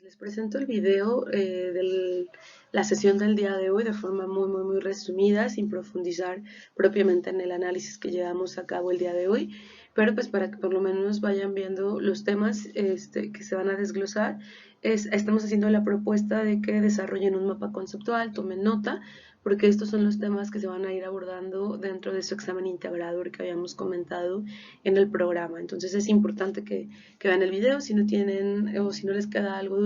Les presento el video de la sesión del día de hoy de forma muy resumida, sin profundizar propiamente en el análisis que llevamos a cabo el día de hoy, pero pues para que por lo menos vayan viendo los temas que se van a desglosar, estamos haciendo la propuesta de que desarrollen un mapa conceptual, tomen nota, porque estos son los temas que se van a ir abordando dentro de su examen integrador que habíamos comentado en el programa. Entonces es importante que vean el video. Si no tienen o si no les queda algo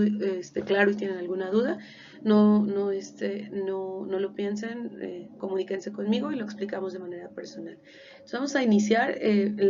claro y tienen alguna duda, no lo piensen, comuníquense conmigo y lo explicamos de manera personal. Entonces vamos a iniciar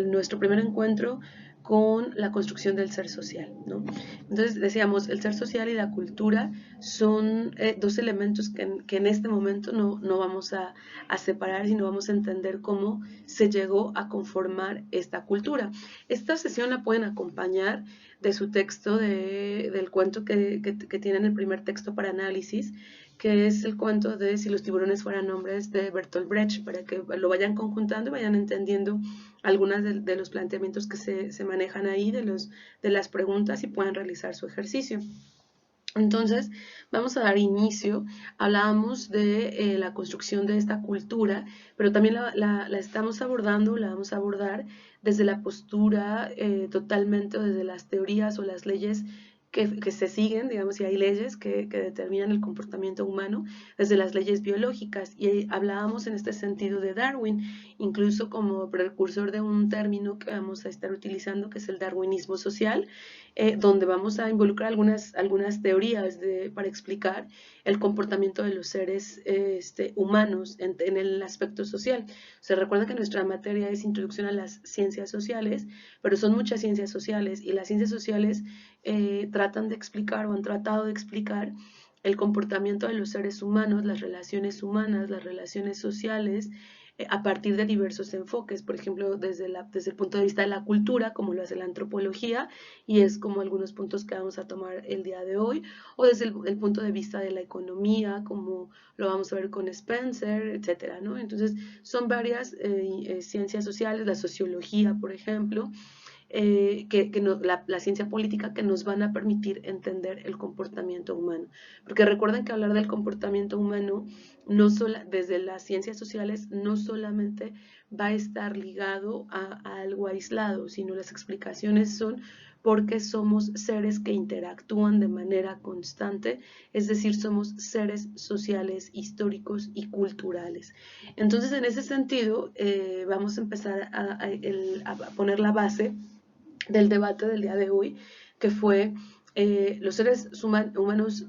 nuestro primer encuentro con la construcción del ser social, ¿no? Entonces decíamos, el ser social y la cultura son dos elementos que en este momento no vamos a separar, sino vamos a entender cómo se llegó a conformar esta cultura. Esta sesión la pueden acompañar de su texto, del cuento que tienen el primer texto para análisis, que es el cuento de Si los tiburones fueran hombres, de Bertolt Brecht, para que lo vayan conjuntando y vayan entendiendo algunas de los planteamientos que se manejan ahí, de las preguntas, y puedan realizar su ejercicio. Entonces, vamos a dar inicio. Hablábamos de la construcción de esta cultura, pero también la estamos abordando, la vamos a abordar desde la postura totalmente, o desde las teorías o las leyes que se siguen, digamos, si hay leyes que determinan el comportamiento humano, desde las leyes biológicas. Y hablábamos en este sentido de Darwin, incluso como precursor de un término que vamos a estar utilizando, que es el darwinismo social, donde vamos a involucrar algunas teorías para explicar el comportamiento de los seres humanos en el aspecto social. Se recuerda que nuestra materia es introducción a las ciencias sociales, pero son muchas ciencias sociales, y las ciencias sociales tratan de explicar o han tratado de explicar el comportamiento de los seres humanos, las relaciones humanas, las relaciones sociales, a partir de diversos enfoques, por ejemplo, desde el punto de vista de la cultura, como lo hace la antropología, y es como algunos puntos que vamos a tomar el día de hoy, o desde el punto de vista de la economía, como lo vamos a ver con Spencer, etcétera, ¿no? Entonces, son varias ciencias sociales, la sociología, por ejemplo, la ciencia política, que nos van a permitir entender el comportamiento humano. Porque recuerden que hablar del comportamiento humano, desde las ciencias sociales, no solamente va a estar ligado a algo aislado, sino las explicaciones son porque somos seres que interactúan de manera constante, es decir, somos seres sociales, históricos y culturales. Entonces, en ese sentido, vamos a empezar a poner la base del debate del día de hoy, que fue los seres humanos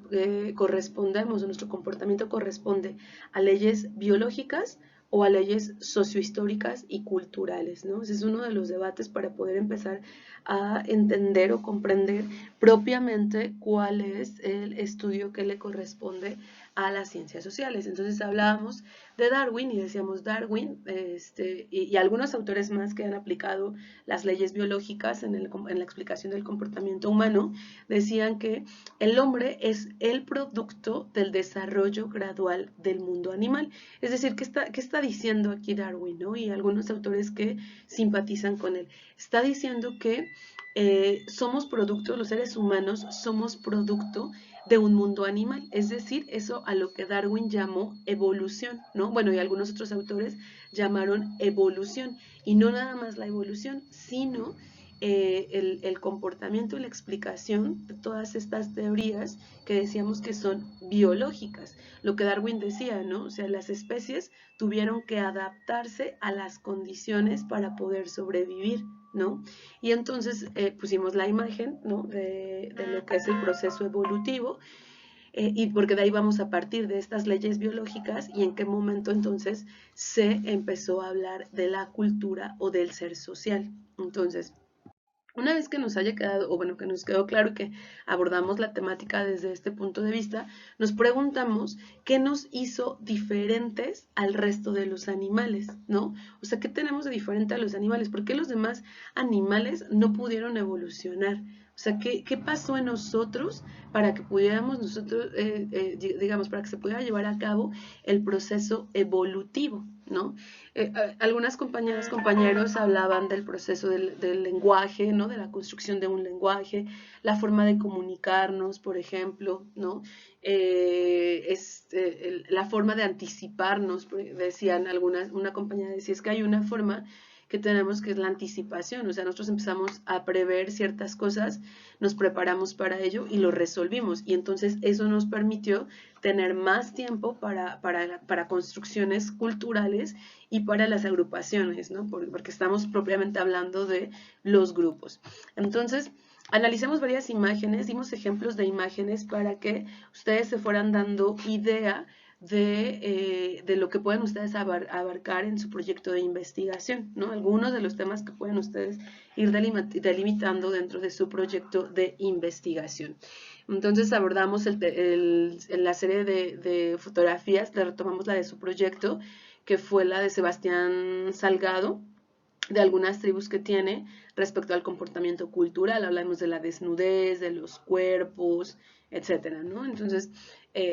correspondemos, nuestro comportamiento corresponde a leyes biológicas o a leyes sociohistóricas y culturales, ¿no? Ese es uno de los debates para poder empezar a entender o comprender propiamente cuál es el estudio que le corresponde a las ciencias sociales. Entonces hablábamos de Darwin y decíamos Darwin y algunos autores más que han aplicado las leyes biológicas en la explicación del comportamiento humano, decían que el hombre es el producto del desarrollo gradual del mundo animal. Es decir, ¿qué está diciendo aquí Darwin, ¿no? Y algunos autores que simpatizan con él? Está diciendo que somos producto, los seres humanos somos producto de un mundo animal, es decir, eso a lo que Darwin llamó evolución, ¿no? Bueno, y algunos otros autores llamaron evolución, y no nada más la evolución, sino el comportamiento y la explicación de todas estas teorías que decíamos que son biológicas. Lo que Darwin decía, ¿no? O sea, las especies tuvieron que adaptarse a las condiciones para poder sobrevivir, ¿no? Y entonces pusimos la imagen, ¿no? de lo que es el proceso evolutivo, y porque de ahí vamos a partir de estas leyes biológicas y en qué momento entonces se empezó a hablar de la cultura o del ser social. Entonces, una vez que nos haya quedado, o bueno, que nos quedó claro que abordamos la temática desde este punto de vista, nos preguntamos qué nos hizo diferentes al resto de los animales, ¿no? O sea, ¿qué tenemos de diferente a los animales? ¿Por qué los demás animales no pudieron evolucionar? O sea, ¿qué pasó en nosotros para que pudiéramos nosotros, digamos, para que se pudiera llevar a cabo el proceso evolutivo, ¿no? Algunas compañeras, compañeros hablaban del proceso del lenguaje, ¿no? De la construcción de un lenguaje, la forma de comunicarnos, por ejemplo, ¿no? La forma de anticiparnos, decían algunas, una compañera decía, es que hay una forma que tenemos, que es la anticipación, o sea, nosotros empezamos a prever ciertas cosas, nos preparamos para ello y lo resolvimos, y entonces eso nos permitió tener más tiempo para construcciones culturales y para las agrupaciones, ¿no? Porque estamos propiamente hablando de los grupos. Entonces, analicemos varias imágenes, dimos ejemplos de imágenes para que ustedes se fueran dando idea de lo que pueden ustedes abarcar en su proyecto de investigación, ¿no? Algunos de los temas que pueden ustedes ir delimitando dentro de su proyecto de investigación. Entonces abordamos en la serie de fotografías, le retomamos la de su proyecto, que fue la de Sebastián Salgado, de algunas tribus que tiene respecto al comportamiento cultural. Hablamos de la desnudez, de los cuerpos, etcétera, ¿no? Entonces,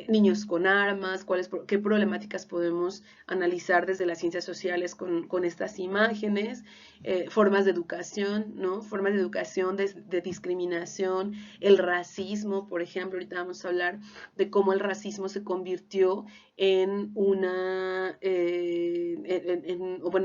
niños con armas, qué problemáticas podemos analizar desde las ciencias sociales con estas imágenes, formas de educación, ¿no? Formas de educación, de discriminación, el racismo, por ejemplo, ahorita vamos a hablar de cómo el racismo se convirtió en bueno,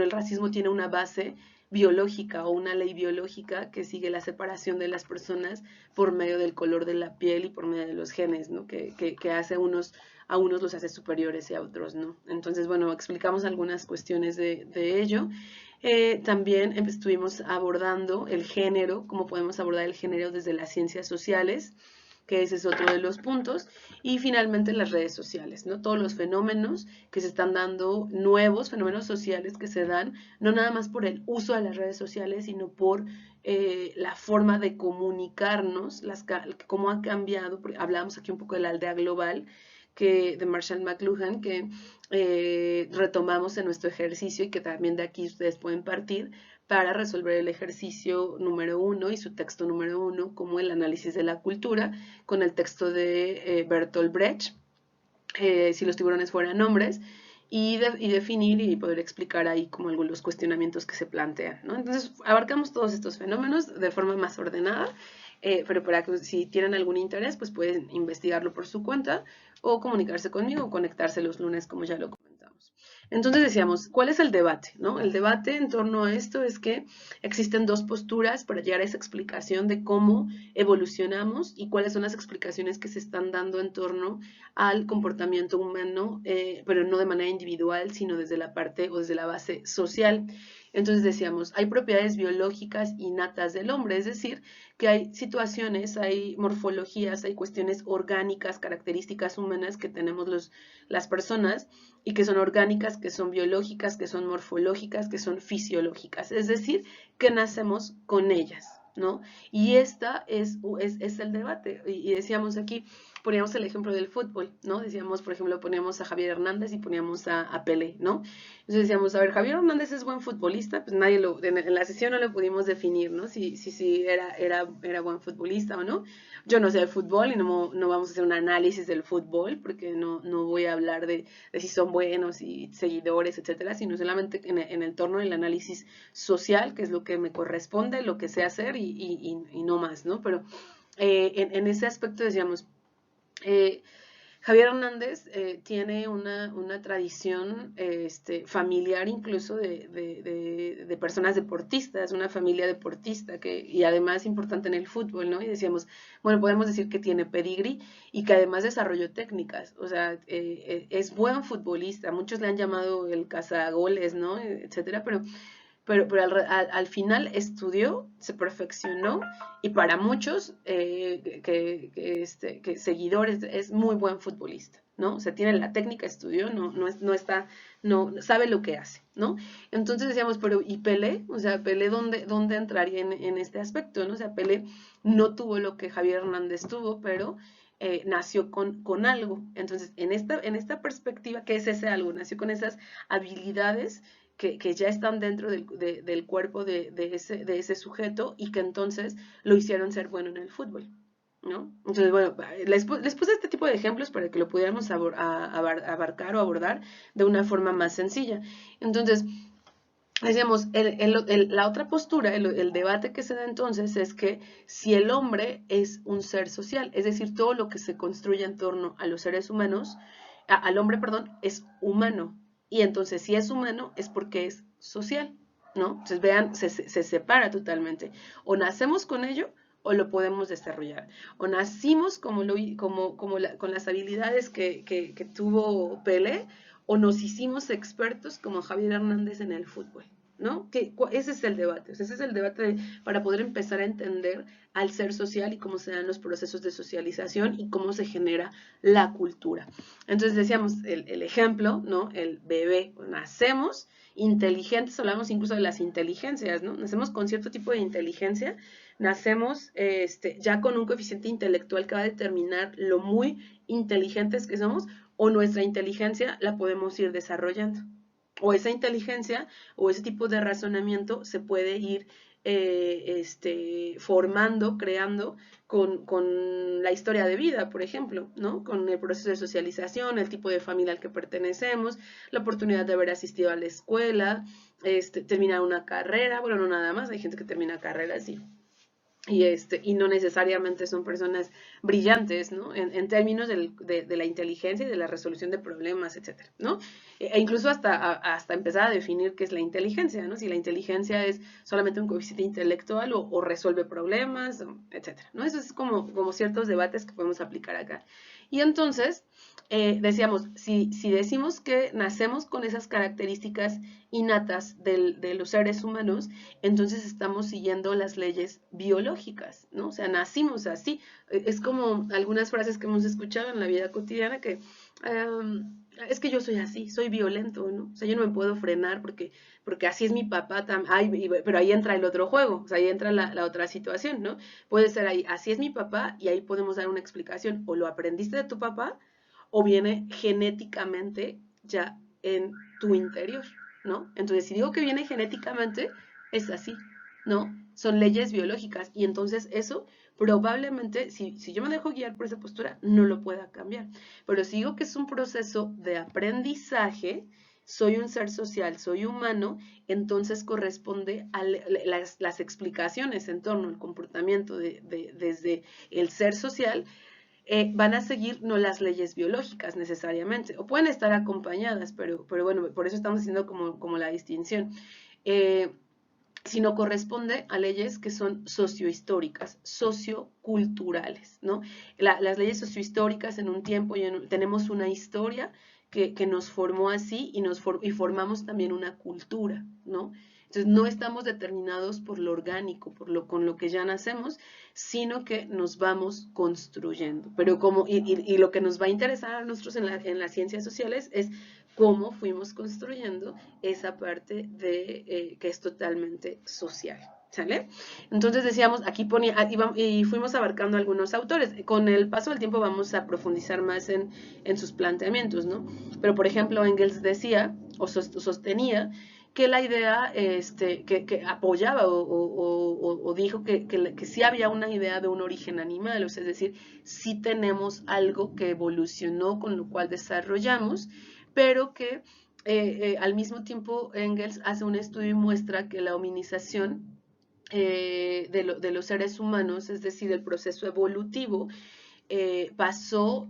el racismo tiene una base biológica o una ley biológica que sigue la separación de las personas por medio del color de la piel y por medio de los genes, ¿no? Que hace a unos los hace superiores y a otros no. Entonces, bueno, explicamos algunas cuestiones de ello. También estuvimos abordando el género, cómo podemos abordar el género desde las ciencias sociales, que ese es otro de los puntos, y finalmente las redes sociales, ¿no? Todos los fenómenos que se están dando, nuevos fenómenos sociales que se dan, no nada más por el uso de las redes sociales, sino por la forma de comunicarnos, cómo ha cambiado, hablamos aquí un poco de la aldea global, de Marshall McLuhan, que retomamos en nuestro ejercicio y que también de aquí ustedes pueden partir para resolver el ejercicio número 1 y su texto número 1, como el análisis de la cultura, con el texto de Bertolt Brecht, si los tiburones fueran hombres, y definir y poder explicar ahí como algunos cuestionamientos que se plantean, ¿no? Entonces, abarcamos todos estos fenómenos de forma más ordenada, pero para que si tienen algún interés, pues pueden investigarlo por su cuenta o comunicarse conmigo o conectarse los lunes, como ya lo comentamos. Entonces decíamos, ¿cuál es el debate? ¿No? El debate en torno a esto es que existen dos posturas para llegar a esa explicación de cómo evolucionamos y cuáles son las explicaciones que se están dando en torno al comportamiento humano, pero no de manera individual, sino desde la parte o desde la base social. Entonces decíamos, hay propiedades biológicas innatas del hombre, es decir, que hay situaciones, hay morfologías, hay cuestiones orgánicas, características humanas que tenemos las personas y que son orgánicas, que son biológicas, que son morfológicas, que son fisiológicas, es decir, que nacemos con ellas, ¿no? Y esta es el debate. Y decíamos aquí, poníamos el ejemplo del fútbol, ¿no? Decíamos, por ejemplo, poníamos a Javier Hernández y poníamos a Pelé, ¿no? Entonces decíamos, a ver, Javier Hernández es buen futbolista, pues nadie en la sesión no lo pudimos definir, ¿no? Si era buen futbolista o no. Yo no sé de fútbol y no vamos a hacer un análisis del fútbol, porque no voy a hablar de si son buenos y seguidores, etcétera, sino solamente en el torno del análisis social, que es lo que me corresponde, lo que sé hacer y no más, ¿no? Pero en ese aspecto decíamos, Javier Hernández tiene una tradición familiar incluso de personas deportistas, una familia deportista y además importante en el fútbol, ¿no? Y decíamos, bueno, podemos decir que tiene pedigrí y que además desarrolló técnicas, o sea, es buen futbolista, muchos le han llamado el cazagoles, ¿no? Etcétera, pero al final estudió, se perfeccionó y para muchos que seguidores es muy buen futbolista, ¿no? O sea, tiene la técnica, estudió, no sabe lo que hace, ¿no? Entonces decíamos, pero ¿y Pelé? O sea, Pelé, ¿dónde entraría en este aspecto, ¿no? O sea, Pelé no tuvo lo que Javier Hernández tuvo, pero nació con algo. Entonces, en esta perspectiva, ¿qué es ese algo? Nació con esas habilidades que ya están dentro del cuerpo de ese sujeto y que entonces lo hicieron ser bueno en el fútbol, ¿no? Entonces, bueno, les puse este tipo de ejemplos para que lo pudiéramos abarcar o abordar de una forma más sencilla. Entonces, decíamos, la otra postura, el debate que se da entonces es que si el hombre es un ser social, es decir, todo lo que se construye en torno a los seres humanos, al hombre, perdón, es humano. Y entonces, si es humano, es porque es social, ¿no? Entonces, vean, se separa totalmente. O nacemos con ello o lo podemos desarrollar. O nacimos con las habilidades que tuvo Pelé, o nos hicimos expertos como Javier Hernández en el fútbol, ¿no? Ese es el debate, ese es el debate para poder empezar a entender al ser social y cómo se dan los procesos de socialización y cómo se genera la cultura. Entonces decíamos el ejemplo, ¿no? El bebé, nacemos inteligentes, hablamos incluso de las inteligencias, ¿no? Nacemos con cierto tipo de inteligencia, nacemos ya con un coeficiente intelectual que va a determinar lo muy inteligentes que somos, o nuestra inteligencia la podemos ir desarrollando. O esa inteligencia o ese tipo de razonamiento se puede ir formando, creando con la historia de vida, por ejemplo, ¿no? Con el proceso de socialización, el tipo de familia al que pertenecemos, la oportunidad de haber asistido a la escuela, terminar una carrera, bueno, no nada más, hay gente que termina carreras y no necesariamente son personas brillantes, ¿no? En términos de la inteligencia y de la resolución de problemas, etcétera, ¿no? Incluso hasta empezar a definir qué es la inteligencia, ¿no? Si la inteligencia es solamente un coeficiente intelectual o resuelve problemas, etcétera, ¿no? Eso es como ciertos debates que podemos aplicar acá. Y entonces, decíamos, si decimos que nacemos con esas características innatas de los seres humanos, entonces estamos siguiendo las leyes biológicas, ¿no? O sea, nacimos así. Es como algunas frases que hemos escuchado en la vida cotidiana que es que yo soy así, soy violento, ¿no? O sea, yo no me puedo frenar porque así es mi papá, pero ahí entra el otro juego, o sea, ahí entra la otra situación, ¿no? Puede ser ahí, así es mi papá, y ahí podemos dar una explicación, o lo aprendiste de tu papá, o viene genéticamente ya en tu interior, ¿no? Entonces, si digo que viene genéticamente, es así, ¿no? Son leyes biológicas y entonces eso probablemente, si yo me dejo guiar por esa postura, no lo pueda cambiar. Pero si digo que es un proceso de aprendizaje, soy un ser social, soy humano, entonces corresponde a las explicaciones en torno al comportamiento desde el ser social, van a seguir no las leyes biológicas necesariamente, o pueden estar acompañadas, pero bueno, por eso estamos haciendo como la distinción, sino corresponde a leyes que son sociohistóricas, socioculturales, ¿no? Las leyes sociohistóricas en un tiempo tenemos una historia que nos formó así y formamos también una cultura, ¿no? Entonces no estamos determinados por lo orgánico, con lo que ya nacemos, sino que nos vamos construyendo. Pero y lo que nos va a interesar a nosotros en las ciencias sociales es cómo fuimos construyendo esa parte que es totalmente social. ¿Sale? Entonces decíamos, aquí ponía, y fuimos abarcando algunos autores. Con el paso del tiempo vamos a profundizar más en sus planteamientos, ¿no? Pero, por ejemplo, Engels decía, o sostenía, que la idea que apoyaba o dijo que sí había una idea de un origen animal, o sea, es decir, sí tenemos algo que evolucionó con lo cual desarrollamos, pero que al mismo tiempo Engels hace un estudio y muestra que la hominización de los seres humanos, es decir, el proceso evolutivo, pasó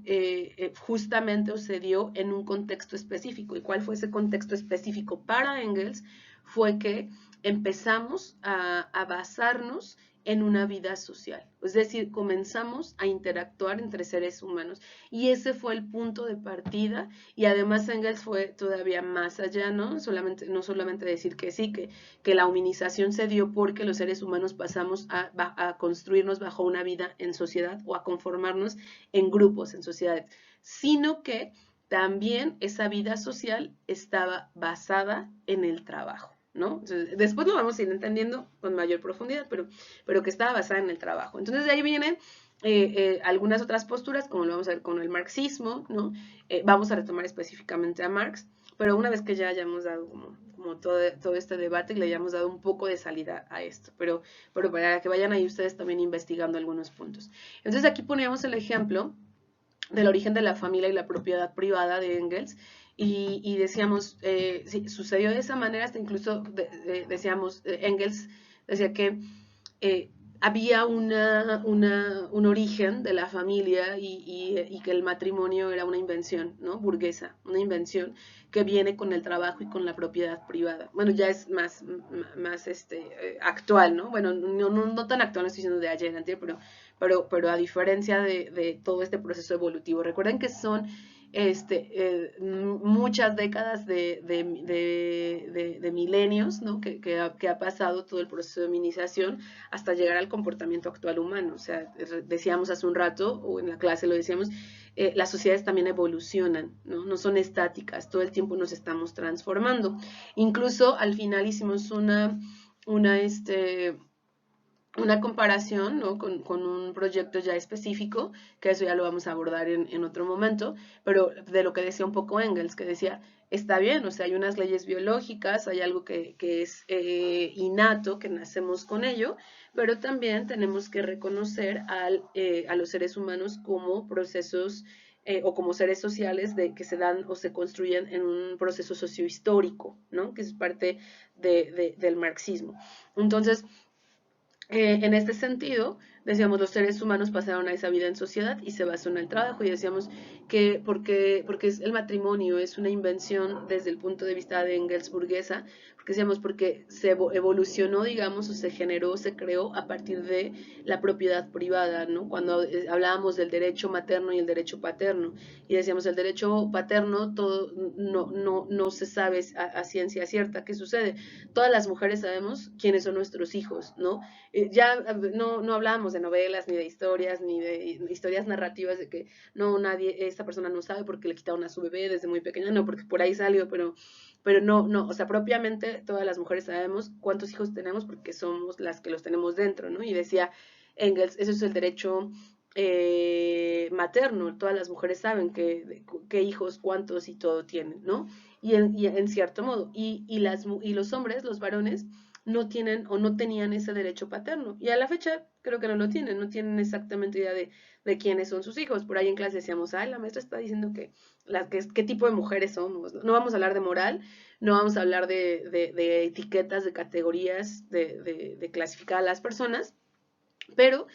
justamente o se dio en un contexto específico. ¿Y cuál fue ese contexto específico para Engels? Fue que empezamos a basarnos en una vida social, es decir, comenzamos a interactuar entre seres humanos y ese fue el punto de partida y además Engels fue todavía más allá, ¿no? No solamente decir que sí, que la humanización se dio porque los seres humanos pasamos a construirnos bajo una vida en sociedad o a conformarnos en grupos, en sociedades, sino que también esa vida social estaba basada en el trabajo, ¿no? Entonces, después lo vamos a ir entendiendo con mayor profundidad, pero que estaba basada en el trabajo. Entonces de ahí vienen algunas otras posturas, como lo vamos a ver con el marxismo, ¿no? Vamos a retomar específicamente a Marx, pero una vez que ya hayamos dado como como todo este debate y le hayamos dado un poco de salida a esto, pero para que vayan ahí ustedes también investigando algunos puntos. Entonces aquí poníamos el ejemplo del origen de la familia y la propiedad privada de Engels, y decíamos, sí, sucedió de esa manera, hasta incluso decíamos, Engels decía que había un origen de la familia y que el matrimonio era una invención, ¿no? Burguesa, una invención que viene con el trabajo y con la propiedad privada. Bueno, ya es más actual, ¿no? Bueno, no tan actual, no estoy diciendo de ayer, antier, pero a diferencia de todo este proceso evolutivo. Recuerden que son muchas décadas de milenios, ¿no? que ha pasado todo el proceso de feminización hasta llegar al comportamiento actual humano. O sea, decíamos hace un rato, o en la clase lo decíamos, las sociedades también evolucionan, ¿no? No son estáticas, todo el tiempo nos estamos transformando. Incluso al final hicimos una comparación, ¿no? con un proyecto ya específico, que eso ya lo vamos a abordar en otro momento, pero de lo que decía un poco Engels, que decía, está bien, o sea, hay unas leyes biológicas, hay algo que es innato, que nacemos con ello, pero también tenemos que reconocer a los seres humanos como procesos o como seres sociales que se dan o se construyen en un proceso sociohistórico, ¿no? Que es parte del marxismo. Entonces, en este sentido, decíamos, los seres humanos pasaron a esa vida en sociedad y se basó en el trabajo, y decíamos que porque el matrimonio es una invención desde el punto de vista de Engels burguesa, porque decíamos porque se evolucionó, digamos, o se generó, se creó a partir de la propiedad privada, ¿no? Cuando hablábamos del derecho materno y el derecho paterno, y decíamos, el derecho paterno todo no se sabe a ciencia cierta qué sucede. Todas las mujeres sabemos quiénes son nuestros hijos, ¿no? Ya no hablábamos de novelas, ni de historias, ni de historias narrativas de que no, esta persona no sabe porque le quitaron a su bebé desde muy pequeña, no, porque por ahí salió, pero no, o sea, propiamente todas las mujeres sabemos cuántos hijos tenemos porque somos las que los tenemos dentro, ¿no? Y decía Engels, eso es el derecho materno, todas las mujeres saben qué hijos, cuántos y todo tienen, ¿no? Y en cierto modo, y los hombres, los varones, no tienen o no tenían ese derecho paterno. Y a la fecha creo que no tienen exactamente idea de quiénes son sus hijos. Por ahí en clase decíamos, ay, la maestra está diciendo qué tipo de mujeres somos. No vamos a hablar de moral, no vamos a hablar de etiquetas, de categorías, de clasificar a las personas, pero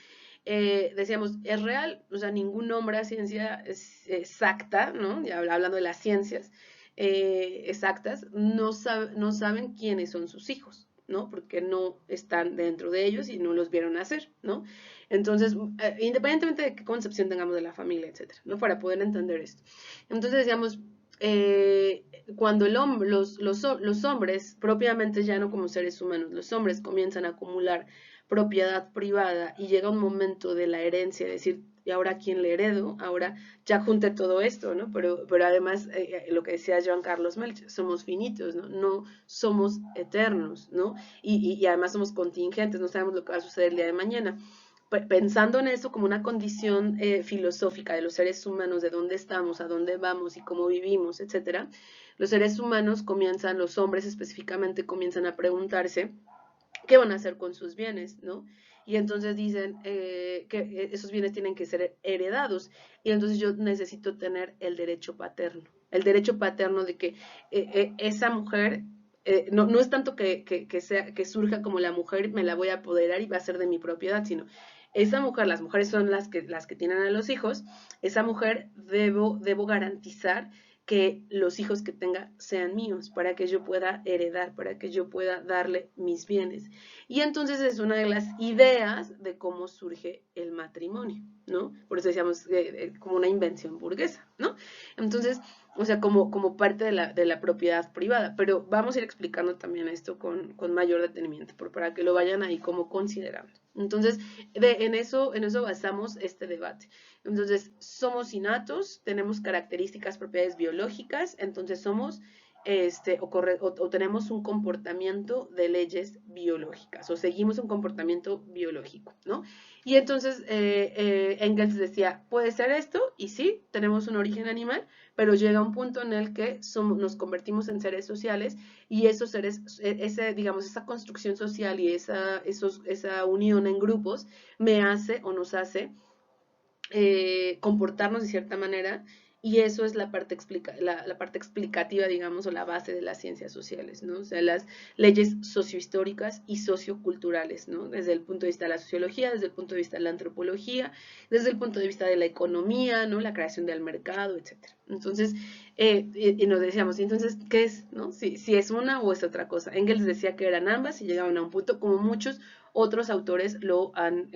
decíamos, es real, o sea, ningún nombre a ciencia es exacta, ¿no? Ya hablando de las ciencias exactas, no saben quiénes son sus hijos, ¿no? Porque no están dentro de ellos y no los vieron nacer, ¿no? Entonces, independientemente de qué concepción tengamos de la familia, etcétera, ¿no? Para poder entender esto. Entonces decíamos, cuando los hombres, propiamente ya no como seres humanos, los hombres comienzan a acumular propiedad privada y llega un momento de la herencia, es decir, ¿y ahora quién le heredo? Ahora ya junté todo esto, ¿no? Pero además, lo que decía Joan Carlos Melch, somos finitos, ¿no? No somos eternos, ¿no? Y además somos contingentes, no sabemos lo que va a suceder el día de mañana. Pensando en eso como una condición filosófica de los seres humanos, de dónde estamos, a dónde vamos y cómo vivimos, etcétera, los seres humanos comienzan, los hombres específicamente, comienzan a preguntarse qué van a hacer con sus bienes, ¿no? Y entonces dicen que esos bienes tienen que ser heredados. Y entonces yo necesito tener el derecho paterno de que esa mujer, no es tanto que surja como la mujer, me la voy a apoderar y va a ser de mi propiedad, sino esa mujer, las mujeres son las que tienen a los hijos, esa mujer debo garantizar que los hijos que tenga sean míos, para que yo pueda heredar, para que yo pueda darle mis bienes. Y entonces es una de las ideas de cómo surge el matrimonio, ¿no? Por eso decíamos como una invención burguesa, ¿no? Entonces, o sea, como parte de la propiedad privada, pero vamos a ir explicando también esto con mayor detenimiento, para que lo vayan ahí como considerando. Entonces, en eso basamos este debate. Entonces, somos innatos, tenemos características, propiedades biológicas, entonces somos, o tenemos un comportamiento de leyes biológicas, o seguimos un comportamiento biológico, ¿no? Y entonces Engels decía, puede ser esto, y sí, tenemos un origen animal, pero llega un punto en el que nos convertimos en seres sociales y esos seres, digamos, esa construcción social y esa unión en grupos me hace o nos hace comportarnos de cierta manera, y eso es la parte explicativa, digamos, o la base de las ciencias sociales, ¿no? O sea, las leyes sociohistóricas y socioculturales, ¿no? Desde el punto de vista de la sociología, desde el punto de vista de la antropología, desde el punto de vista de la economía, ¿no? La creación del mercado, etcétera. Entonces, y nos decíamos, entonces, ¿qué es, no? Si es una o es otra cosa. Engels decía que eran ambas y llegaban a un punto como muchos otros autores lo han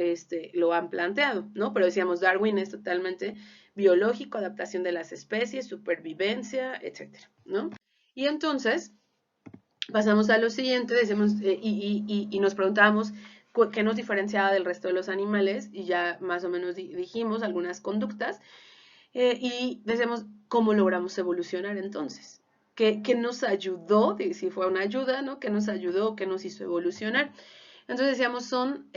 planteado, ¿no? Pero decíamos, Darwin es totalmente biológico, adaptación de las especies, supervivencia, etcétera, ¿no? Y entonces pasamos a lo siguiente, decimos, y nos preguntábamos qué nos diferenciaba del resto de los animales, y ya más o menos dijimos algunas conductas, y decimos, ¿cómo logramos evolucionar entonces? ¿Qué nos ayudó? Si fue una ayuda, ¿no? ¿Qué nos ayudó? ¿Qué nos hizo evolucionar? Entonces decíamos, son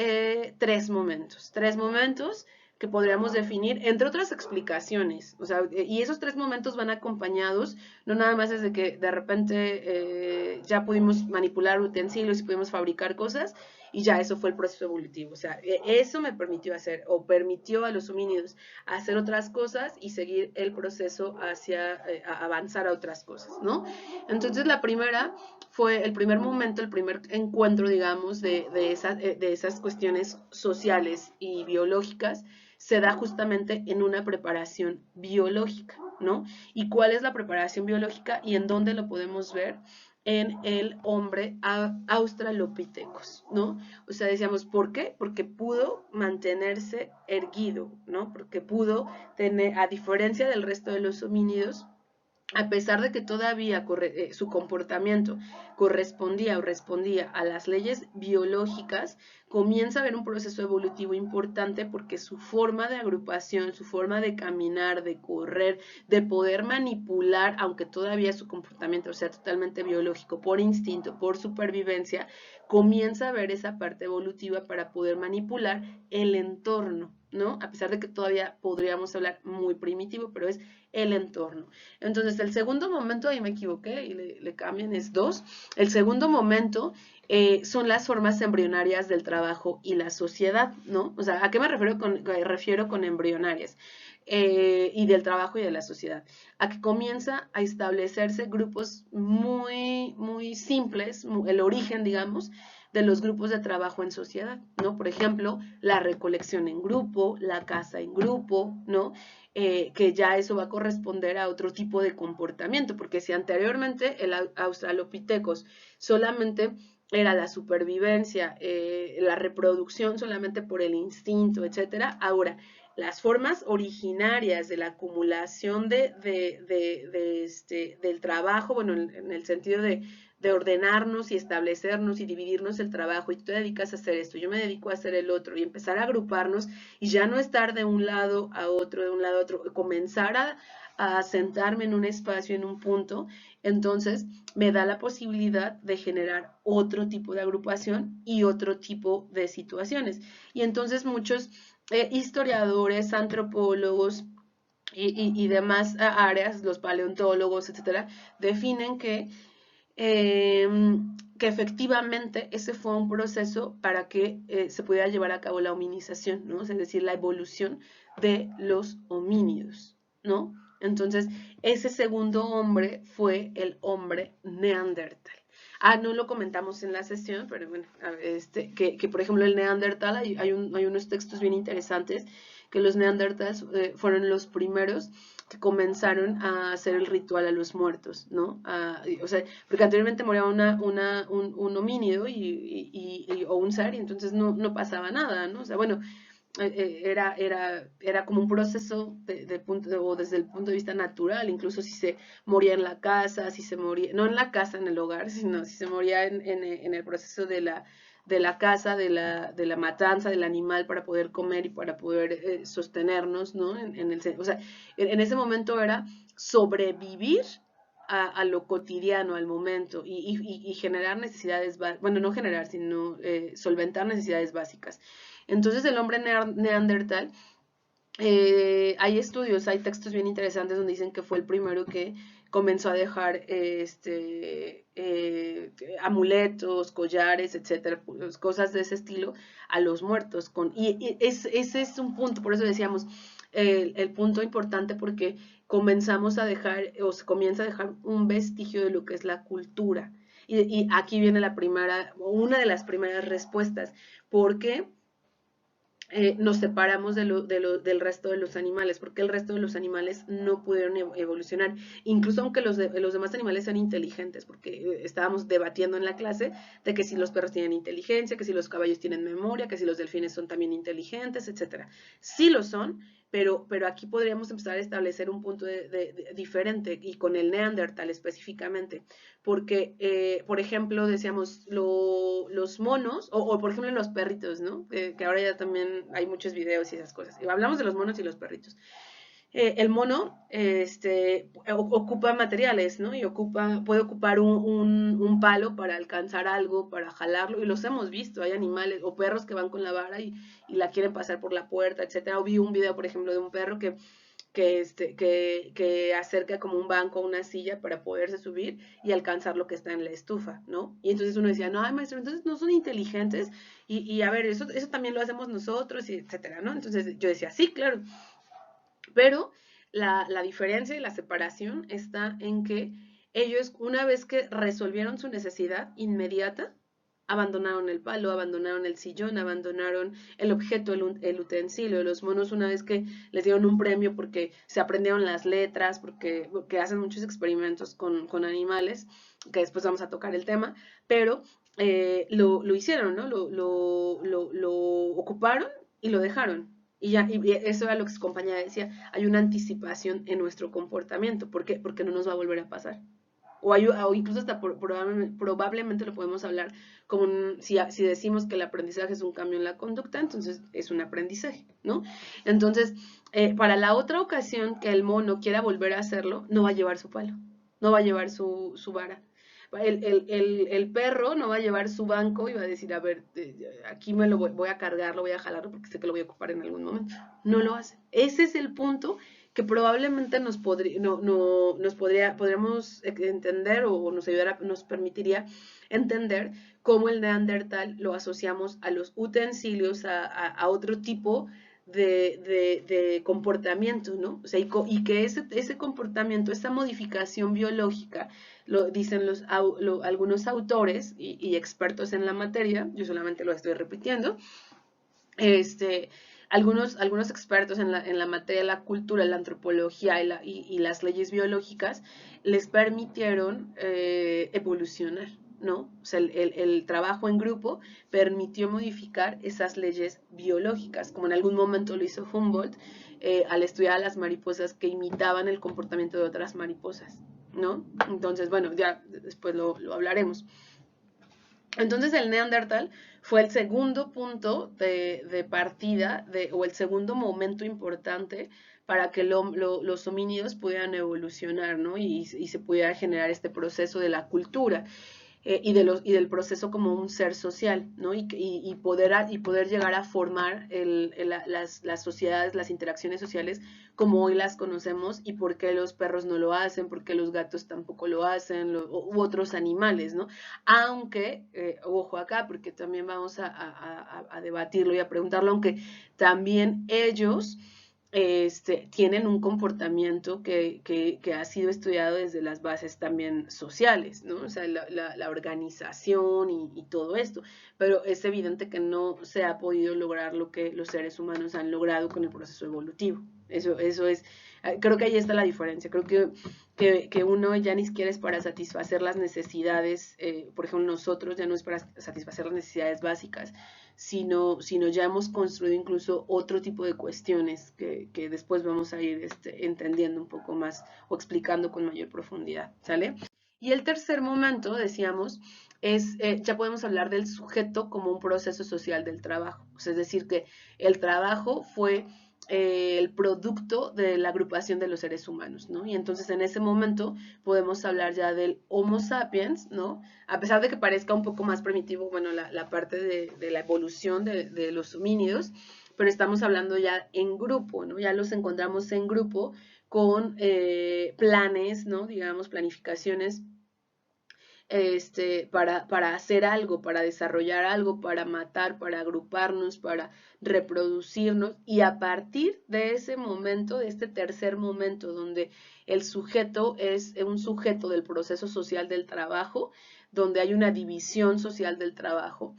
tres momentos que podríamos definir, entre otras explicaciones, o sea, y esos tres momentos van acompañados, no nada más desde que de repente ya pudimos manipular utensilios y pudimos fabricar cosas, y ya eso fue el proceso evolutivo, o sea, eso me permitió hacer, o permitió a los homínidos hacer otras cosas y seguir el proceso hacia avanzar a otras cosas, ¿no? Entonces la primera fue el primer momento, el primer encuentro, digamos, de esas cuestiones sociales y biológicas, se da justamente en una preparación biológica, ¿no? ¿Y cuál es la preparación biológica y en dónde lo podemos ver? En el hombre australopithecus, ¿no? O sea, decíamos, ¿por qué? Porque pudo mantenerse erguido, ¿no? Porque pudo tener, a diferencia del resto de los homínidos, a pesar de que todavía su comportamiento correspondía o respondía a las leyes biológicas, comienza a haber un proceso evolutivo importante porque su forma de agrupación, su forma de caminar, de correr, de poder manipular, aunque todavía su comportamiento sea totalmente biológico, por instinto, por supervivencia, comienza a ver esa parte evolutiva para poder manipular el entorno, ¿no? A pesar de que todavía podríamos hablar muy primitivo, pero es el entorno. Entonces, el segundo momento, ahí me equivoqué y le cambian, es 2. El segundo momento son las formas embrionarias del trabajo y la sociedad, ¿no? O sea, ¿a qué me refiero con embrionarias? Y del trabajo y de la sociedad, a que comienza a establecerse grupos muy, muy simples, el origen, digamos, de los grupos de trabajo en sociedad, ¿no? Por ejemplo, la recolección en grupo, la caza en grupo, ¿no? Que ya eso va a corresponder a otro tipo de comportamiento, porque si anteriormente el Australopithecus solamente era la supervivencia, la reproducción solamente por el instinto, etcétera, ahora las formas originarias de la acumulación del trabajo, bueno, en el sentido de ordenarnos y establecernos y dividirnos el trabajo, y tú te dedicas a hacer esto, yo me dedico a hacer el otro, y empezar a agruparnos y ya no estar de un lado a otro, de un lado a otro, comenzar a sentarme en un espacio, en un punto, entonces me da la posibilidad de generar otro tipo de agrupación y otro tipo de situaciones. Y entonces muchos historiadores, antropólogos y demás áreas, los paleontólogos, etcétera, definen eh, que efectivamente ese fue un proceso para que se pudiera llevar a cabo la hominización, ¿no? Es decir, la evolución de los homínidos, ¿no? Entonces, ese segundo hombre fue el hombre neandertal. Ah, no lo comentamos en la sesión, pero bueno, que por ejemplo el neandertal, hay unos textos bien interesantes, que los neandertals fueron los primeros que comenzaron a hacer el ritual a los muertos, ¿no? O sea, porque anteriormente moría un homínido o un ser, y entonces no pasaba nada, ¿no? O sea, bueno, era como un proceso o desde el punto de vista natural, incluso si se moría en la casa, si se moría, no en la casa, en el hogar, sino si se moría en el proceso de la caza, de la matanza del animal para poder comer y para poder sostenernos, ¿no? O sea, en ese momento era sobrevivir a lo cotidiano, al momento, y generar necesidades, bueno, no generar, sino solventar necesidades básicas. Entonces el hombre neandertal, hay estudios, hay textos bien interesantes donde dicen que fue el primero que comenzó a dejar amuletos, collares, etcétera, pues, cosas de ese estilo a los muertos. Ese es un punto, por eso decíamos, el punto importante, porque comenzamos a dejar, o se comienza a dejar un vestigio de lo que es la cultura. Y aquí viene una de las primeras respuestas, porque nos separamos del resto de los animales, porque el resto de los animales no pudieron evolucionar, incluso aunque los demás animales sean inteligentes, porque estábamos debatiendo en la clase de que si los perros tienen inteligencia, que si los caballos tienen memoria, que si los delfines son también inteligentes, etcétera. Sí lo son, pero aquí podríamos empezar a establecer un punto diferente, y con el Neandertal específicamente, porque, por ejemplo, decíamos, los monos, o por ejemplo los perritos, ¿no? Que ahora ya también hay muchos videos y esas cosas. Y hablamos de los monos y los perritos. El mono ocupa materiales, ¿no? Y puede ocupar un palo para alcanzar algo, para jalarlo, y los hemos visto. Hay animales o perros que van con la vara y la quieren pasar por la puerta, etcétera. O vi un video, por ejemplo, de un perro que acerca como un banco a una silla para poderse subir y alcanzar lo que está en la estufa, ¿no? Y entonces uno decía, no, ay, maestro, entonces no son inteligentes, y a ver, eso también lo hacemos nosotros, y etcétera, ¿no? Entonces yo decía, sí, claro, pero la diferencia y la separación está en que ellos, una vez que resolvieron su necesidad inmediata, abandonaron el palo, abandonaron el sillón, abandonaron el objeto, el utensilio. Los monos, una vez que les dieron un premio porque se aprendieron las letras, porque hacen muchos experimentos con animales, que después vamos a tocar el tema, pero lo hicieron, ¿no? Lo ocuparon y lo dejaron. Y eso era lo que su compañera decía, hay una anticipación en nuestro comportamiento. ¿Por qué? Porque no nos va a volver a pasar. O incluso hasta probablemente lo podemos hablar como si decimos que el aprendizaje es un cambio en la conducta, entonces es un aprendizaje, ¿no? Entonces, para la otra ocasión que el mono quiera volver a hacerlo, no va a llevar su palo, no va a llevar su vara. El perro no va a llevar su banco y va a decir, a ver, aquí me lo voy a cargar, lo voy a jalar porque sé que lo voy a ocupar en algún momento. No lo hace. Ese es el punto que probablemente podríamos entender, o nos permitiría entender cómo el neandertal lo asociamos a los utensilios, a otro tipo de comportamiento, ¿no? O sea, y que ese comportamiento, esa modificación biológica, lo dicen algunos autores y expertos en la materia, yo solamente lo estoy repitiendo, algunos expertos en la materia de la cultura, la antropología y las leyes biológicas les permitieron evolucionar, ¿no? O sea, el trabajo en grupo permitió modificar esas leyes biológicas, como en algún momento lo hizo Humboldt, al estudiar a las mariposas que imitaban el comportamiento de otras mariposas, ¿no? Entonces, bueno, ya después lo hablaremos. Entonces el Neandertal fue el segundo punto de partida, o el segundo momento importante para que los homínidos pudieran evolucionar, ¿no? Y se pudiera generar este proceso de la cultura. Y del proceso como un ser social, ¿no? Y poder llegar a formar las sociedades, las interacciones sociales como hoy las conocemos, y por qué los perros no lo hacen, por qué los gatos tampoco lo hacen, u otros animales, ¿no? Aunque, ojo acá, porque también vamos a debatirlo y a preguntarlo, aunque también ellos tienen un comportamiento que ha sido estudiado desde las bases también sociales, ¿no? O sea, la organización y todo esto, pero es evidente que no se ha podido lograr lo que los seres humanos han logrado con el proceso evolutivo. Eso es, creo que ahí está la diferencia. Creo que uno ya ni siquiera es para satisfacer las necesidades, por ejemplo, nosotros ya no es para satisfacer las necesidades básicas, sino ya hemos construido incluso otro tipo de cuestiones que después vamos a ir entendiendo un poco más o explicando con mayor profundidad, ¿sale? Y el tercer momento, decíamos, ya podemos hablar del sujeto como un proceso social del trabajo. O sea, es decir, que el trabajo fue el producto de la agrupación de los seres humanos, ¿no? Y entonces en ese momento podemos hablar ya del Homo sapiens, ¿no? A pesar de que parezca un poco más primitivo, bueno, la parte de la evolución de los homínidos, pero estamos hablando ya en grupo, ¿no? Ya los encontramos en grupo con planes, ¿no? Digamos, planificaciones para hacer algo, para desarrollar algo, para matar, para agruparnos, para reproducirnos. Y a partir de ese momento, de este tercer momento, donde el sujeto es un sujeto del proceso social del trabajo, donde hay una división social del trabajo,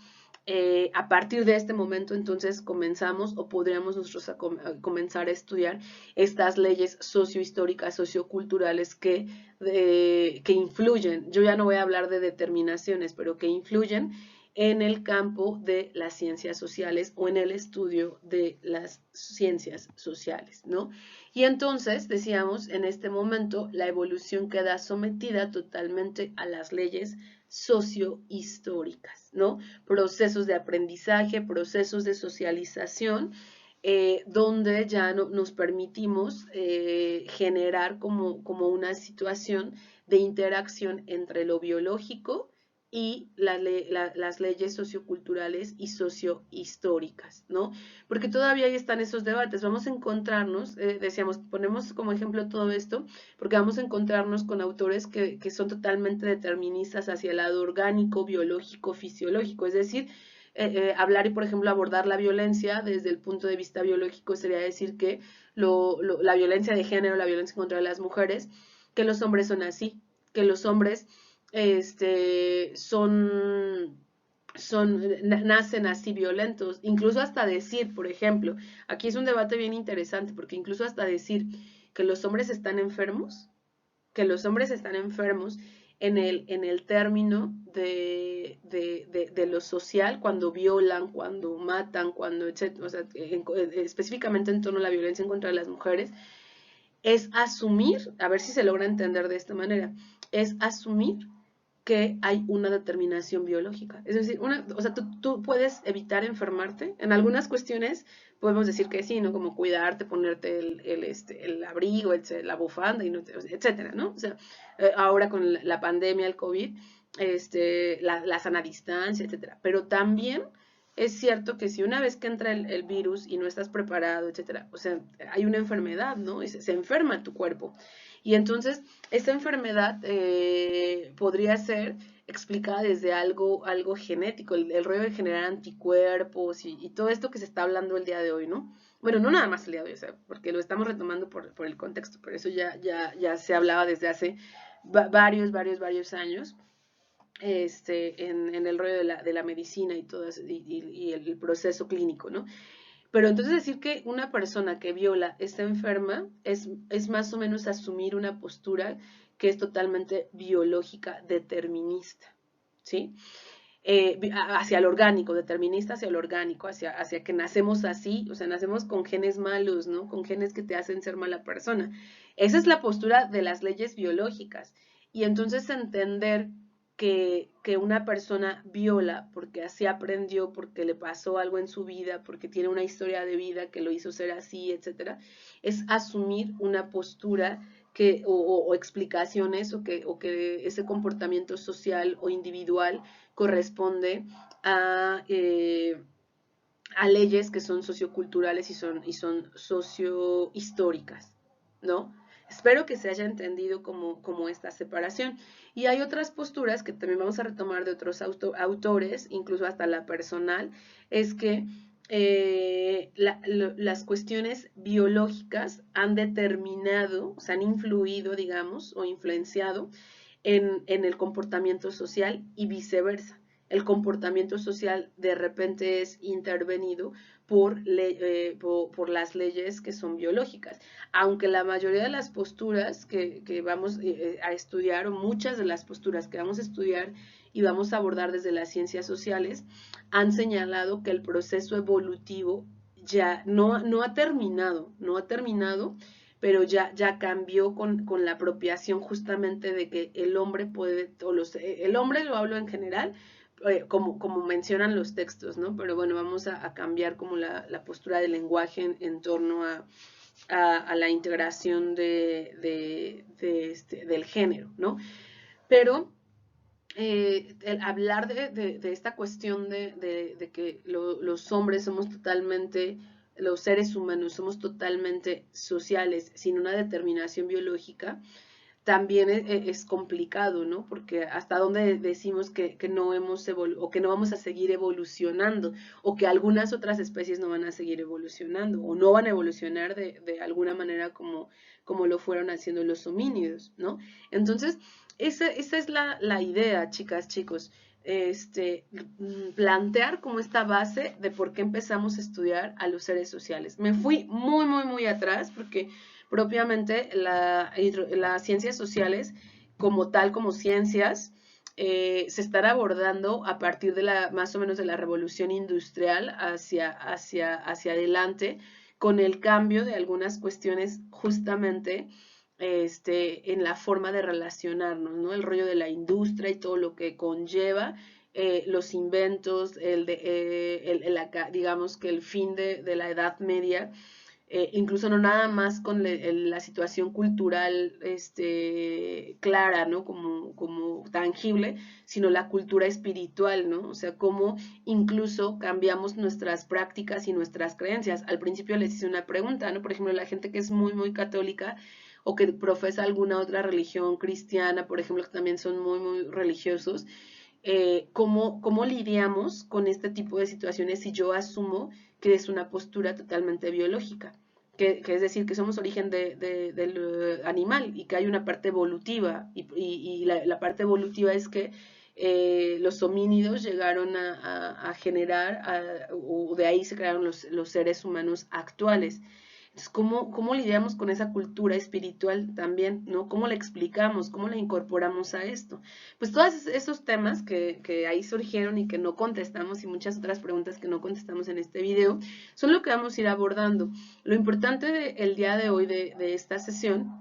a partir de este momento entonces comenzamos o podríamos nosotros comenzar a estudiar estas leyes sociohistóricas, socioculturales que influyen, yo ya no voy a hablar de determinaciones, pero que influyen en el campo de las ciencias sociales o en el estudio de las ciencias sociales, ¿no? Y entonces, decíamos, en este momento la evolución queda sometida totalmente a las leyes sociohistóricas, ¿no? Procesos de aprendizaje, procesos de socialización, donde ya no, nos permitimos generar como una situación de interacción entre lo biológico y las leyes socioculturales y sociohistóricas, ¿no? Porque todavía ahí están esos debates. Vamos a encontrarnos, decíamos, ponemos como ejemplo todo esto, porque vamos a encontrarnos con autores que son totalmente deterministas hacia el lado orgánico, biológico, fisiológico, es decir, hablar y, por ejemplo, abordar la violencia desde el punto de vista biológico sería decir que la violencia de género, la violencia contra las mujeres, que los hombres son así, que los hombres nacen así violentos, incluso hasta decir, por ejemplo, aquí es un debate bien interesante, porque incluso hasta decir que los hombres están enfermos, que los hombres están enfermos en el término de lo social, cuando violan, cuando matan, cuando, etc., o sea, específicamente en torno a la violencia en contra de las mujeres, es asumir, a ver si se logra entender de esta manera, es asumir que hay una determinación biológica. Es decir, o sea, tú puedes evitar enfermarte. En algunas cuestiones podemos decir que sí, ¿no? Como cuidarte, ponerte el abrigo, la bufanda, y no, etcétera, ¿no? O sea, ahora con la pandemia, el COVID, la sana distancia, etcétera. Pero también es cierto que si una vez que entra el virus y no estás preparado, etcétera, o sea, hay una enfermedad, ¿no? Se enferma tu cuerpo. Y entonces, esta enfermedad podría ser explicada desde algo genético, el rollo de generar anticuerpos y todo esto que se está hablando el día de hoy, ¿no? Bueno, no nada más el día de hoy, o sea, porque lo estamos retomando por el contexto, pero eso ya se hablaba desde hace varios años. En el rollo de la medicina y todo eso, y el proceso clínico, ¿no? Pero entonces decir que una persona que viola está enferma es más o menos asumir una postura que es totalmente biológica, determinista, ¿sí? Hacia lo orgánico, determinista hacia lo orgánico, hacia que nacemos así, o sea, nacemos con genes malos, ¿no? Con genes que te hacen ser mala persona. Esa es la postura de las leyes biológicas. Y entonces entender que una persona viola porque así aprendió, porque le pasó algo en su vida, porque tiene una historia de vida que lo hizo ser así, etcétera, es asumir una postura o explicaciones o que ese comportamiento social o individual corresponde a leyes que son socioculturales y son sociohistóricas, ¿no? Espero que se haya entendido como esta separación. Y hay otras posturas que también vamos a retomar de otros autores, incluso hasta la personal, es que las cuestiones biológicas han determinado, se han influido, digamos, o influenciado en el comportamiento social y viceversa. El comportamiento social de repente es intervenido por las leyes que son biológicas. Aunque la mayoría de las posturas que vamos a estudiar, o muchas de las posturas que vamos a estudiar y vamos a abordar desde las ciencias sociales, han señalado que el proceso evolutivo ya no ha terminado, pero ya cambió con la apropiación justamente de que el hombre puede, el hombre, lo hablo en general, como mencionan los textos, ¿no? Pero bueno, vamos a cambiar como la postura del lenguaje en torno a la integración del género, ¿no? Pero el hablar de esta cuestión de que los hombres somos totalmente, los seres humanos somos totalmente sociales, sin una determinación biológica, también es complicado, ¿no? Porque hasta dónde decimos que no hemos o que no vamos a seguir evolucionando, o que algunas otras especies no van a seguir evolucionando, o no van a evolucionar de alguna manera como lo fueron haciendo los homínidos, ¿no? Entonces, esa es la idea, chicas, chicos. Plantear como esta base de por qué empezamos a estudiar a los seres sociales. Me fui muy, muy, muy atrás porque propiamente las ciencias sociales como tal, como ciencias, se están abordando a partir de más o menos de la revolución industrial hacia adelante, con el cambio de algunas cuestiones justamente en la forma de relacionarnos, ¿no? El rollo de la industria y todo lo que conlleva, los inventos, digamos que el fin de la Edad Media, incluso no nada más con la situación cultural clara, ¿no? Como tangible, sino la cultura espiritual, ¿no? O sea, cómo incluso cambiamos nuestras prácticas y nuestras creencias. Al principio les hice una pregunta, ¿no? Por ejemplo, la gente que es muy, muy católica o que profesa alguna otra religión cristiana, por ejemplo, que también son muy, muy religiosos, ¿cómo lidiamos con este tipo de situaciones si yo asumo que es una postura totalmente biológica? Que es decir, que somos origen del animal y que hay una parte evolutiva, y la parte evolutiva es que los homínidos llegaron a generar, o de ahí se crearon los seres humanos actuales. Entonces, ¿cómo lidiamos con esa cultura espiritual también, ¿no? ¿Cómo la explicamos? ¿Cómo la incorporamos a esto? Pues todos esos temas que ahí surgieron y que no contestamos, y muchas otras preguntas que no contestamos en este video, son lo que vamos a ir abordando. Lo importante del día de hoy de esta sesión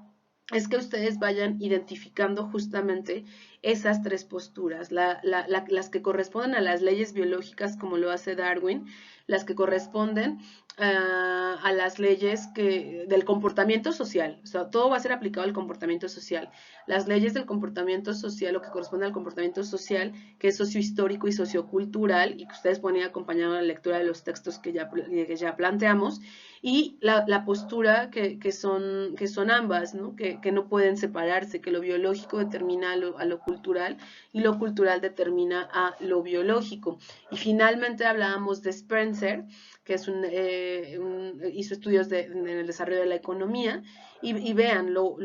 es que ustedes vayan identificando justamente esas tres posturas, las que corresponden a las leyes biológicas como lo hace Darwin, las que corresponden a las leyes del comportamiento social, o sea, todo va a ser aplicado al comportamiento social, las leyes del comportamiento social, lo que corresponde al comportamiento social, que es sociohistórico y sociocultural, y que ustedes pueden ir acompañando la lectura de los textos que ya planteamos, y la postura que son ambas, ¿no? Que no pueden separarse, que lo biológico determina a lo cultural y lo cultural determina a lo biológico. Y finalmente hablábamos de Spencer, que hizo estudios en el desarrollo de la economía, y vean lo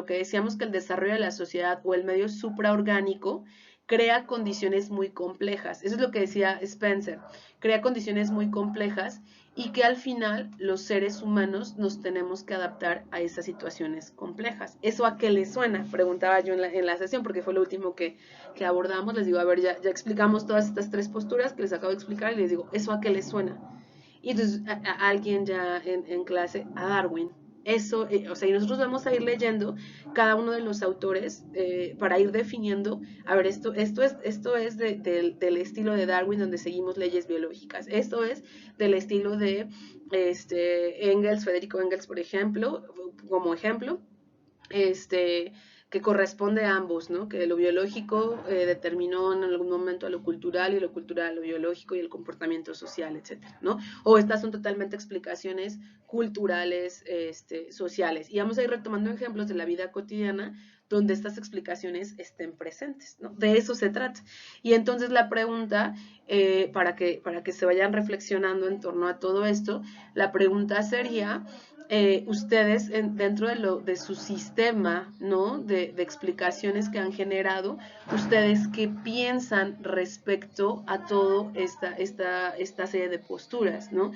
que decíamos, que el desarrollo de la sociedad o el medio supraorgánico crea condiciones muy complejas. Eso es lo que decía Spencer, crea condiciones muy complejas y que al final los seres humanos nos tenemos que adaptar a esas situaciones complejas. ¿Eso a qué les suena? Preguntaba yo en la sesión, porque fue lo último que abordamos. Les digo, a ver, ya explicamos todas estas tres posturas que les acabo de explicar, y les digo, ¿eso a qué les suena? Y entonces alguien ya en clase, a Darwin. Eso, o sea, y nosotros vamos a ir leyendo cada uno de los autores para ir definiendo, a ver, esto es del estilo de Darwin, donde seguimos leyes biológicas. Esto es del estilo de Engels, Federico Engels, por ejemplo, como ejemplo, que corresponde a ambos, ¿no? Que lo biológico determinó en algún momento a lo cultural, y lo cultural a lo biológico, y el comportamiento social, etcétera, ¿no? O estas son totalmente explicaciones culturales, sociales. Y vamos a ir retomando ejemplos de la vida cotidiana donde estas explicaciones estén presentes, ¿no? De eso se trata. Y entonces la pregunta, para que se vayan reflexionando en torno a todo esto, la pregunta sería, ustedes dentro de su sistema, ¿no? de explicaciones que han generado, ustedes qué piensan respecto a toda esta serie de posturas, ¿no?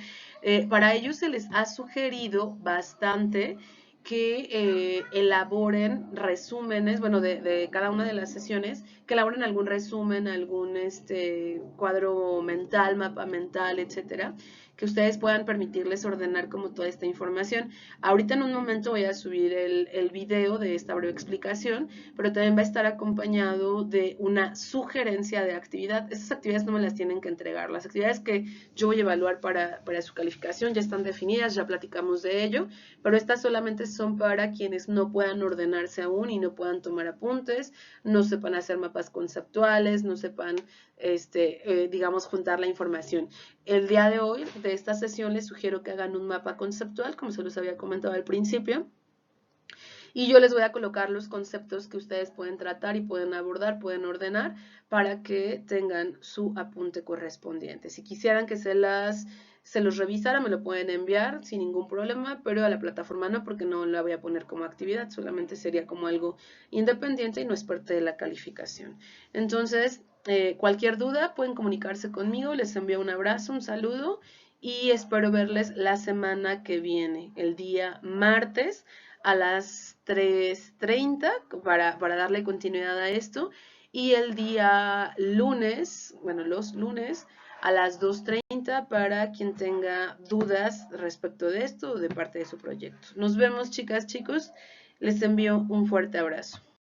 Para ellos se les ha sugerido bastante que elaboren resúmenes, bueno, de cada una de las sesiones, que elaboren algún resumen, algún cuadro mental, mapa mental, etcétera, que ustedes puedan permitirles ordenar como toda esta información. Ahorita en un momento voy a subir el video de esta breve explicación, pero también va a estar acompañado de una sugerencia de actividad. Estas actividades no me las tienen que entregar. Las actividades que yo voy a evaluar para su calificación ya están definidas, ya platicamos de ello, pero estas solamente son para quienes no puedan ordenarse aún y no puedan tomar apuntes, no sepan hacer mapas conceptuales, no sepan, digamos, juntar la información. El día de hoy, de esta sesión, les sugiero que hagan un mapa conceptual, como se los había comentado al principio, y yo les voy a colocar los conceptos que ustedes pueden tratar y pueden abordar, pueden ordenar, para que tengan su apunte correspondiente. Si quisieran que se los revisara, me lo pueden enviar sin ningún problema, pero a la plataforma no, porque no la voy a poner como actividad, solamente sería como algo independiente y no es parte de la calificación. Entonces, cualquier duda pueden comunicarse conmigo, les envío un abrazo, un saludo y espero verles la semana que viene, el día martes a las 3:30 para darle continuidad a esto, y el día lunes, bueno, los lunes a las 2:30 para quien tenga dudas respecto de esto o de parte de su proyecto. Nos vemos, chicas, chicos. Les envío un fuerte abrazo.